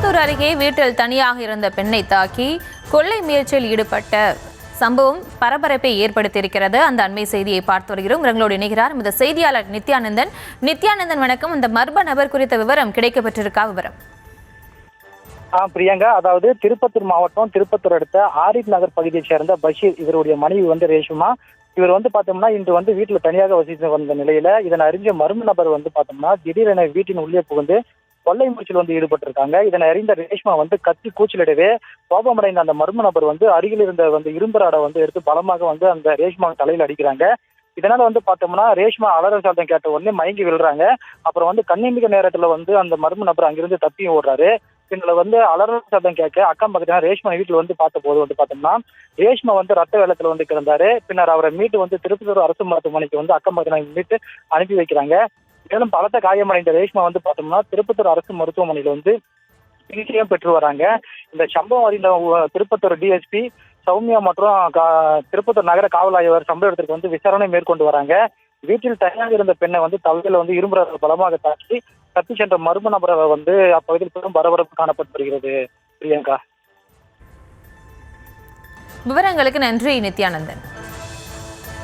திருப்பத்தூர் அருகே வீட்டில் தனியாக இருந்த பெண்ணை தாக்கி கொள்ளை முயற்சியில் ஈடுபட்ட சம்பவம் பரபரப்பை ஏற்படுத்தியிருக்கிறது. அந்த அண்மை செய்தியை பார்த்து வருகிறோம். எங்களோடு இணைகிறார் இந்த செய்தியாளர் நித்யானந்தன். வணக்கம். இந்த மர்ம நபர் குறித்த விவரம் கிடைக்கப்பட்டிருக்கா? விவரம். பிரியங்கா, அதாவது திருப்பத்தூர் மாவட்டம் திருப்பத்தூர் அடுத்த ஆரிஃப் நகர் பகுதியைச் சேர்ந்த பஷீர், இவருடைய மனைவி ரேஷ்மா. இவர் பார்த்தோம்னா இன்று வீட்டுல தனியாக வசித்து வந்த நிலையில இதனை அறிஞ்ச மர்ம நபர் பார்த்தோம்னா திடீரென வீட்டின் உள்ளே புகுந்து கொள்ளை முயற்சியில் ஈடுபட்டிருக்காங்க. இதனை அறிந்த ரேஷ்மா கத்தி கூச்சலிடவே கோபமடைந்த அந்த மர்ம நபர் அருகில் இருந்த இரும்பராடை எடுத்து பலமாக அந்த ரேஷ்மா தலையில் அடிக்கிறாங்க. இதனால பார்த்தோம்னா ரேஷ்மா அலறல் சத்தம் கேட்ட உடனே மயங்கி விழுறாங்க. அப்புறம் கண்ணிமிக்க நேரத்துல அந்த மர்ம நபர் அங்கிருந்து தப்பி ஓடுறாரு. பின்னர் அலறல் சத்தம் கேட்க அக்கம் பக்கத்துல ரேஷ்மா வீட்டுல பார்த்த போது பார்த்தோம்னா ரேஷ்மா ரத்த வெள்ளத்துல கிடந்தாரு. பின்னர் அவரை மீட்டு திருப்பத்தூர் அரசு மருத்துவமனைக்கு அக்கம் பக்கத்துல மீட்டு அனுப்பி வைக்கிறாங்க. மேலும் பலத்த காயமடைந்த ரேஷ்மா பார்த்தோம்னா திருப்பத்தூர் அரசு மருத்துவமனையில சிகிச்சையும் பெற்று வராங்க. இந்த சம்பவம் அறிந்த திருப்பத்தூர் டிஎஸ்பி சௌமியா மற்றும் திருப்பத்தூர் நகர காவல் ஆய்வர் சம்பவ இடத்திற்கு விசாரணை மேற்கொண்டு வராங்க. வீட்டில் தனியாக இருந்த பெண்ணை தலையில இரும்பு பலமாக தாக்கி தப்பி சென்ற மர்ம நபரை அப்பகுதியில் பெரும் பரபரப்பு காணப்பட்டு வருகிறது. பிரியங்கா, விவரங்களுக்கு நன்றி நித்யானந்தன்.